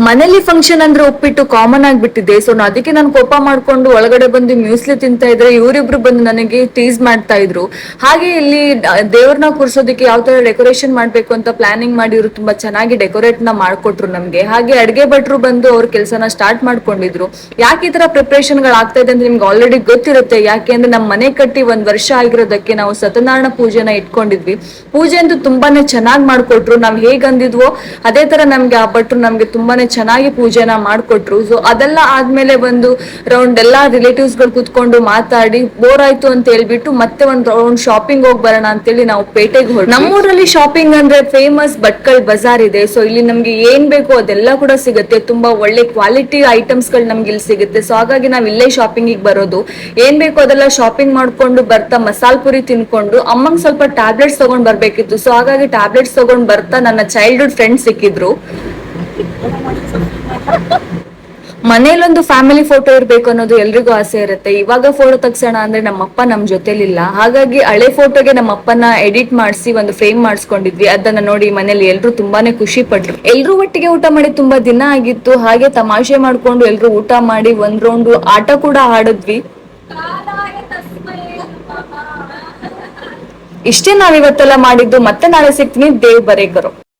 ಮನೇಲಿ ಫಂಕ್ಷನ್ ಅಂದ್ರೆ ಉಪ್ಪಿಟ್ಟು ಕಾಮನ್ ಆಗ್ಬಿಟ್ಟಿದೆ. ಸೊ ಅದಕ್ಕೆ ನಾನು ಕೋಪ ಮಾಡ್ಕೊಂಡು ಒಳಗಡೆ ಬಂದು ಮ್ಯೂಸ್ಲಿ ತಿಂತಾ ಇದ್ರೆ ಇವರಿಬ್ರು ಬಂದು ನನಗೆ ಟೀಸ್ ಮಾಡ್ತಾ ಇದ್ರು. ಹಾಗೆ ಇಲ್ಲಿ ದೇವ್ರನ್ನ ಕೂರ್ಸೋದಕ್ಕೆ ಯಾವ ತರ ಡೆಕೋರೇಷನ್ ಮಾಡ್ಬೇಕು ಅಂತ ಪ್ಲಾನಿಂಗ್ ಮಾಡಿ ಇವರು ತುಂಬಾ ಚೆನ್ನಾಗಿ ಡೆಕೋರೇಟ್ ನ ಮಾಡ್ಕೊಟ್ರು ನಮ್ಗೆ. ಹಾಗೆ ಅಡ್ಗೆ ಭಟ್ರು ಬಂದು ಅವ್ರ ಕೆಲಸನ ಸ್ಟಾರ್ಟ್ ಮಾಡ್ಕೊಂಡಿದ್ರು. ಯಾಕೆ ಈ ತರ ಪ್ರಿಪರೇಷನ್ ಗಳು ಆಗ್ತಾ ಇದೆ ಅಂತ ನಿಮ್ಗೆ ಆಲ್ರೆಡಿ ಗೊತ್ತಿರುತ್ತೆ. ಯಾಕೆ ಅಂದ್ರೆ ನಮ್ಮ ಮನೆ ಕಟ್ಟಿ 1 ವರ್ಷ ಆಗಿರೋದಕ್ಕೆ ನಾವು ಸತ್ಯನಾರಾಯಣ ಪೂಜೆನ ಇಟ್ಕೊಂಡಿದ್ವಿ. ಪೂಜೆ ಅಂತೂ ತುಂಬಾನೇ ಚೆನ್ನಾಗಿ ಮಾಡ್ಕೊಟ್ರು. ನಾವ್ ಹೇಗ್ ಅಂದಿದ್ವೋ ಅದೇ ತರ ನಮ್ಗೆ ಆ ಭಟ್ರು ನಮ್ಗೆ ತುಂಬಾನೇ ಚೆನ್ನಾಗಿ ಪೂಜೆನ ಮಾಡ್ಕೊಟ್ರು. ಸೊ ಅದೆಲ್ಲ ಆದ್ಮೇಲೆ ಒಂದು ರೌಂಡ್ ಎಲ್ಲಾ ರಿಲೇಟಿವ್ಸ್ ಗಳು ಕುತ್ಕೊಂಡು ಮಾತಾಡಿ ಬೋರ್ ಆಯ್ತು ಅಂತ ಹೇಳ್ಬಿಟ್ಟು ಮತ್ತೆ ಒಂದ್ ರೌಂಡ್ ಶಾಪಿಂಗ್ ಹೋಗ್ ಬರೋಣ ಅಂತೇಳಿ ನಾವು ಪೇಟೆಗೆ ಹೊರಟು. ನಮ್ಮೂರಲ್ಲಿ ಶಾಪಿಂಗ್ ಅಂದ್ರೆ ಫೇಮಸ್ ಭಟ್ಕಳ್ ಬಜಾರ್ ಇದೆ. ಸೊ ಇಲ್ಲಿ ನಮ್ಗೆ ಏನ್ ಬೇಕು ಅದೆಲ್ಲ ಕೂಡ ಸಿಗುತ್ತೆ. ತುಂಬಾ ಒಳ್ಳೆ ಕ್ವಾಲಿಟಿ ಐಟಮ್ಸ್ ಗಳು ನಮ್ಗೆ ಇಲ್ಲಿ ಸಿಗುತ್ತೆ. ಸೊ ಹಾಗಾಗಿ ನಾವ್ ಇಲ್ಲೇ ಶಾಪಿಂಗ್ ಬರೋದು. ಏನ್ ಬೇಕು ಅದೆಲ್ಲ ಶಾಪಿಂಗ್ ಮಾಡ್ಕೊಂಡು ಬರ್ತಾ ಮಸಾಲ್ ಪುರಿ ತಿನ್ಕೊಂಡು ಅಮ್ಮಂಗ್ ಸ್ವಲ್ಪ ಟ್ಯಾಬ್ಲೆಟ್ಸ್ ತಗೊಂಡ್ ಬರ್ಬೇಕಿತ್ತು. ಸೊ ಹಾಗಾಗಿ ಟ್ಯಾಬ್ಲೆಟ್ಸ್ ತಗೊಂಡ್ ಬರ್ತಾ ನನ್ನ ಚೈಲ್ಡ್ಹುಡ್ ಫ್ರೆಂಡ್ ಸಿಕ್ಕಿದ್ರು. ಮನೇಲೊಂದು ಫ್ಯಾಮಿಲಿ ಫೋಟೋ ಇರ್ಬೇಕು ಅನ್ನೋದು ಎಲ್ರಿಗೂ ಆಸೆ ಇರುತ್ತೆ. ಇವಾಗ ಫೋಟೋ ತೆಗ್ಸೋಣ ಅಂದ್ರೆ ನಮ್ಮಪ್ಪ ನಮ್ ಜೊತೆಲಿಲ್ಲ. ಹಾಗಾಗಿ ಹಳೆ ಫೋಟೋಗೆ ನಮ್ಮಪ್ಪನ ಎಡಿಟ್ ಮಾಡಿಸಿ ಒಂದು ಫ್ರೇಮ್ ಮಾಡಿಸ್ಕೊಂಡಿದ್ವಿ. ಅದನ್ನ ನೋಡಿ ಮನೇಲಿ ಎಲ್ರು ತುಂಬಾನೇ ಖುಷಿ ಪಟ್ರು. ಎಲ್ರು ಒಟ್ಟಿಗೆ ಊಟ ಮಾಡಿ ತುಂಬಾ ದಿನ ಆಗಿತ್ತು. ಹಾಗೆ ತಮಾಷೆ ಮಾಡ್ಕೊಂಡು ಎಲ್ರು ಊಟ ಮಾಡಿ ಒಂದ್ ರೌಂಡ್ ಆಟ ಕೂಡ ಆಡಿದ್ವಿ. ಇಷ್ಟೇ ನಾವಿವತ್ತೆಲ್ಲ ಮಾಡಿದ್ದು. ಮತ್ತೆ ನಾಳೆ ಸಿಗ್ತೀನಿ. ದೇವ್ ಬರೇಕರು.